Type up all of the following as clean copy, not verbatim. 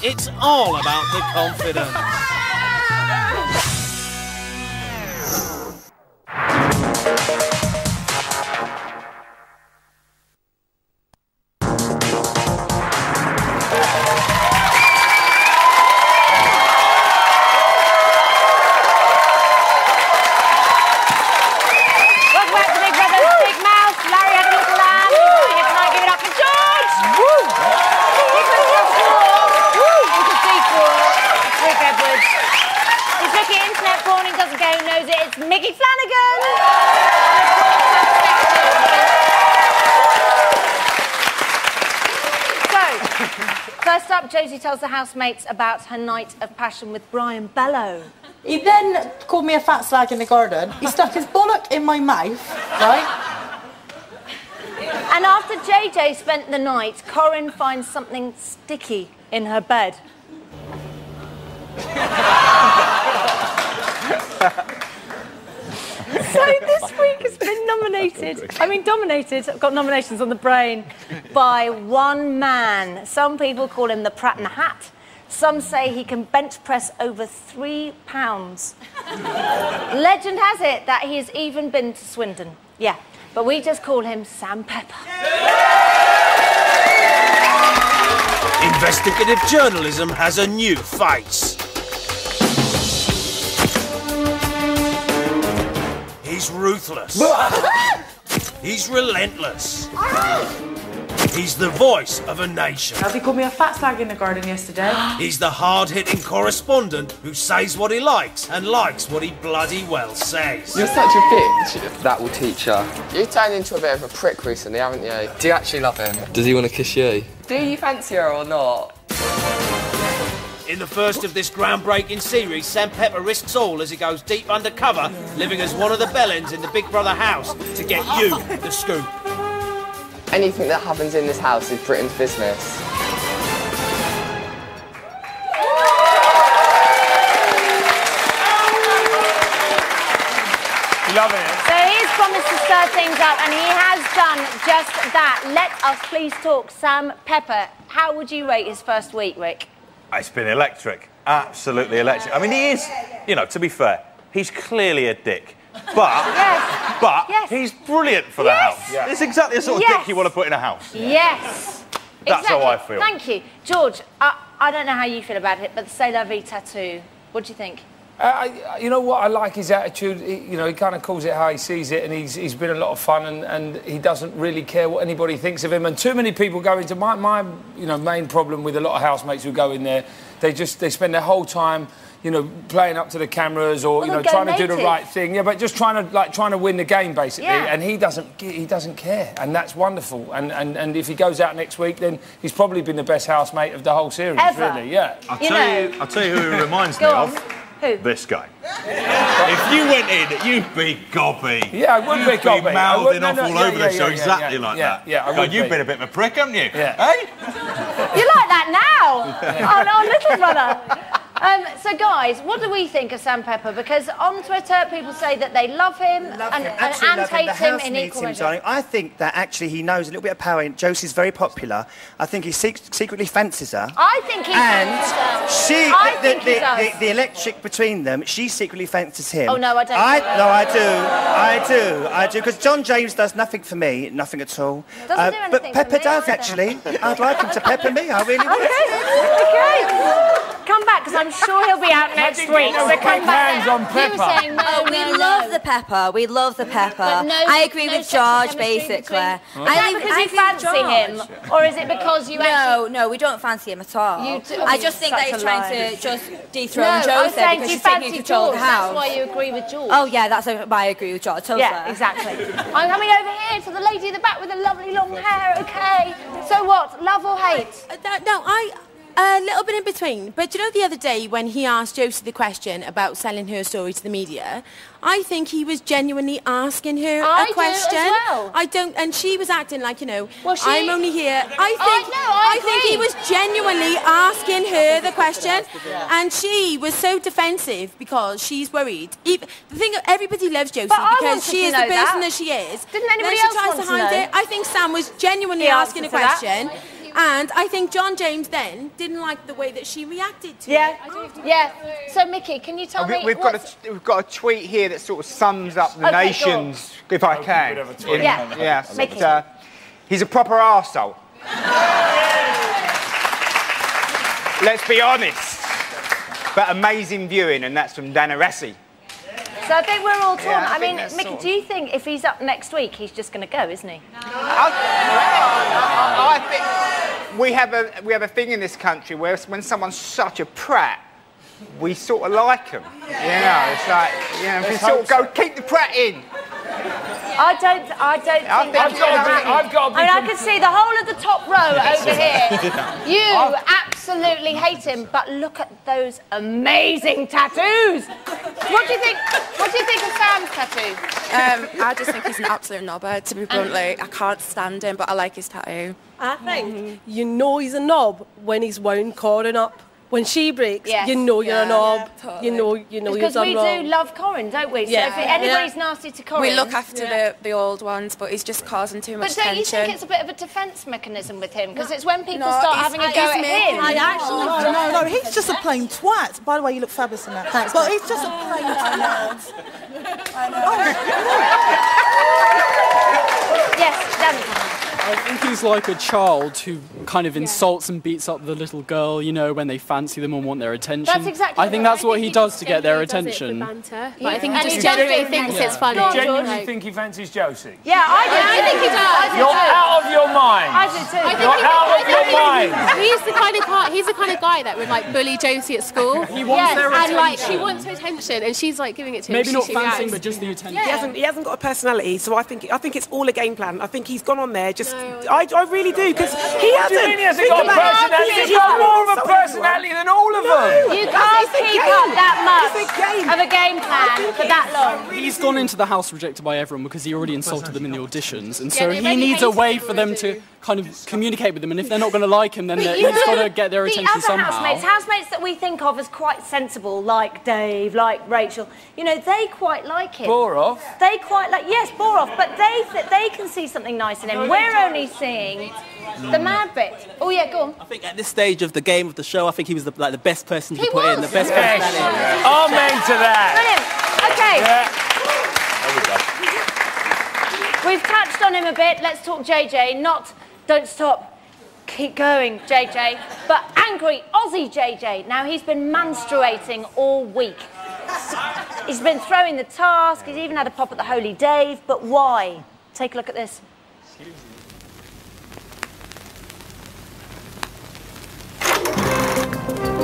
it's all about the confidence. First up, Josie tells the housemates about her night of passion with Brian Bellow. He then called me a fat slag in the garden. He stuck his bollock in my mouth, right? And after JJ spent the night, Corinne finds something sticky in her bed. So this week has been dominated, I've got nominations on the brain, by one man. Some people call him the Pratt in the Hat. Some say he can bench press over 3 pounds. Legend has it that he has even been to Swindon. Yeah, but we just call him Sam Pepper. Investigative journalism has a new face. He's ruthless. He's relentless. He's the voice of a nation. He called me a fat slag in the garden yesterday. He's the hard-hitting correspondent who says what he likes and likes what he bloody well says. You're such a bitch. That will teach her. You've turned into a bit of a prick recently, haven't you? Do you actually love him? Does he want to kiss you? Do you fancy her or not? In the first of this groundbreaking series, Sam Pepper risks all as he goes deep undercover, living as one of the bellends in the Big Brother house to get you the scoop. Anything that happens in this house is Britain's business. Loving it. So he's promised to stir things up, and he has done just that. Let us please talk Sam Pepper. How would you rate his first week, Rick? It's been electric. Absolutely electric. I mean, he is, you know, to be fair, he's clearly a dick. But, he's brilliant for the house. Yeah. It's exactly the sort of dick you want to put in a house. Yes. That's how I feel. Thank you. George, I don't know how you feel about it, but the C'est La Vie tattoo, what do you think? You know what, I like his attitude. He kind of calls it how he sees it, and he's been a lot of fun, and he doesn't really care what anybody thinks of him. And too many people go into my main problem with a lot of housemates who go in there. They spend their whole time, playing up to the cameras or trying to do the right thing. Yeah, but just trying to win the game basically. Yeah. And he doesn't care, and that's wonderful. And if he goes out next week, then he's probably been the best housemate of the whole series. Ever. Really. Yeah. I'll tell you who he reminds me of. Who? This guy. If you went in, you'd be gobby. Yeah, I would be gobby. You'd be mouthing off all over the show exactly like that. Yeah, I would you've been a bit of a prick, haven't you? Yeah. Hey? You like that now? Oh, no, little brother. So, guys, what do we think of Sam Pepper? Because on Twitter, people say that they love him and hate him in equal measure. I think that actually he knows a little bit of power. Josie's very popular. I think he secretly fancies her. I think he fancies her. The electric between them, she secretly fancies him. Oh, no, I don't. I do. Because John James does nothing for me, nothing at all. Doesn't do anything but Pepper for me does, either. Actually. I'd like him to pepper me, I really would. Okay. Come back, because I'm sure he'll be out next week. So come back. On Pepper. You were saying we love the Pepper. We love the Pepper. I agree with George, basically. Is that because you fancy him, or is it because you actually... No, we don't fancy him at all. I just think that he's trying to just dethrone No, Josie I'm saying because you she's taking fancy control George. of the house. That's why you agree with George. Oh, yeah, that's why I agree with George. Totally. Yeah, exactly. I'm coming over here to the lady in the back with the lovely long hair, OK? So what, love or hate? A little bit in between. But you know the other day when he asked Josie the question about selling her story to the media, I think he was genuinely asking her a question. As well. I don't, and she was acting like, well, I'm only here. I think he was genuinely asking her the question, and she was so defensive because she's worried. The thing, everybody loves Josie because she is the person that she is. Didn't anybody else want to know? I think Sam was genuinely asking a question. And I think John James then didn't like the way that she reacted to it. Yeah. So, Mickey, can you tell me We've got a tweet here that sort of sums up the nations, if I can. Yeah. Mickey. He's a proper arsehole. Let's be honest. But amazing viewing, and that's from Dana Rassi. So I think we're all torn. Yeah, I mean, Mickey, do you think if he's up next week, he's just going to go, isn't he? I think we have a thing in this country where when someone's such a prat, we sort of like them. You know, it's like, you know, if you sort of go, keep the prat in. I don't think I've got to be I can see the whole of the top row over here. You absolutely hate him, but look at those amazing tattoos. What do you think of Sam's tattoo? I just think he's an absolute knobber, to be bluntly. I can't stand him, but I like his tattoo. I think you know he's a knob when he's wound Corin up. When she breaks, you know you're a knob. Totally. You know you've done wrong. Because we do love Corin, don't we? So if anybody's nasty to Corin... We look after the old ones, but he's just causing too much tension. But don't you think it's a bit of a defence mechanism with him? Because it's when people start having a go at him. No, he's just a plain twat. By the way, you look fabulous in that. Thanks. But he's just a plain twat. Yes, Dan. I think he's like a child who kind of insults and beats up the little girl, you know, when they fancy them and want their attention. That's exactly I think that's what he does to get their attention. I think he just genuinely thinks it's funny. Do you genuinely think he fancies Josie? Yeah, I think he does. You're out of your mind. I do too. You're out of your mind. He's the kind of guy that would like bully Josie at school. He wants their attention. And like she wants her attention, and she's like giving it to him. Maybe not fancying, but just the attention. He hasn't got a personality, so I think it's all a game plan. I think he's gone on there just. I really do, because he hasn't. What do you mean he hasn't got a personality? He's got more of a personality than all of them. You can't keep up that much of a game plan for that long. He's gone into the house rejected by everyone because he already insulted them in the auditions, and so he needs a way for them to kind of communicate with them, and if they're not going to like him, then he's got to get their attention somehow. Housemates that we think of as quite sensible, like Dave, like Rachel, you know, they quite like him. Boroff? They quite like, yes, Boroff, but they can see something nice in him. We're only seeing the mad bit. Oh yeah, go on. I think at this stage of the game, of the show, I think he was the best person to put in, the best personality. Amen to that. Brilliant. Okay. We've touched on him a bit. Let's talk JJ. Don't stop. Keep going, JJ. But angry Aussie JJ. Now, he's been menstruating all week. He's been throwing the task. He's even had a pop at the Holy Dave. But why? Take a look at this.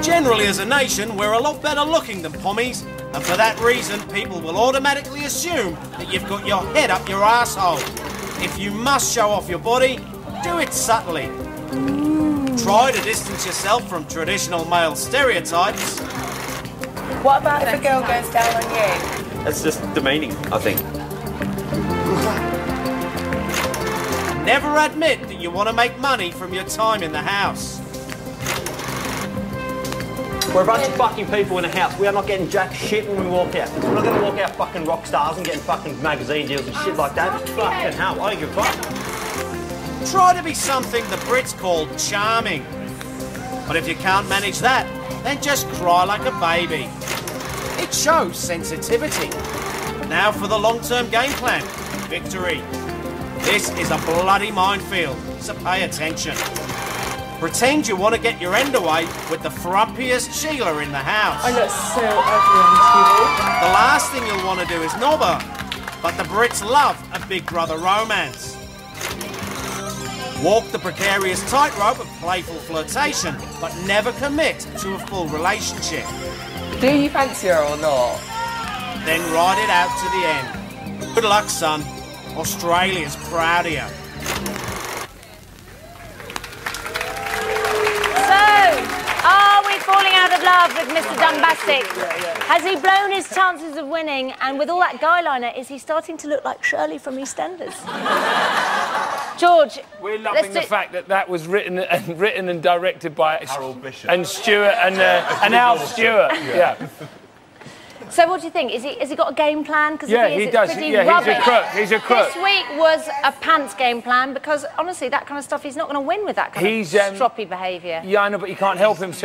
Generally, as a nation, we're a lot better looking than pommies, and for that reason, people will automatically assume that you've got your head up your arsehole. If you must show off your body, do it subtly. Try to distance yourself from traditional male stereotypes. What about if a girl goes down on you? That's just demeaning, I think. Never admit that you want to make money from your time in the house. We're a bunch of fucking people in a house. We are not getting jack shit when we walk out. We're not going to walk out fucking rock stars and getting fucking magazine deals and shit like that. Fucking hell, I don't give a fuck. Try to be something the Brits call charming. But if you can't manage that, then just cry like a baby. It shows sensitivity. Now for the long-term game plan. Victory. This is a bloody minefield, so pay attention. Pretend you want to get your end away with the frumpiest Sheila in the house. I look so ugly on TV. The last thing you'll want to do is knob her, but the Brits love a Big Brother romance. Walk the precarious tightrope of playful flirtation, but never commit to a full relationship. Do you fancy her or not? Then ride it out to the end. Good luck, son. Australia's proud of you. Are we falling out of love with Mr. Dumbastic? Has he blown his chances of winning? And with all that guy liner, is he starting to look like Shirley from EastEnders? George, we're loving the fact that was written and directed by Harold Bishop and Stuart and Al Stewart. Yeah. So what do you think? Has he got a game plan? Because Yeah, if he, he does. Yeah, he's a crook. He's a crook. This week was a pants game plan because honestly, that kind of stuff, he's not going to win with that kind of stroppy behaviour. Yeah, I know, but he can't help himself.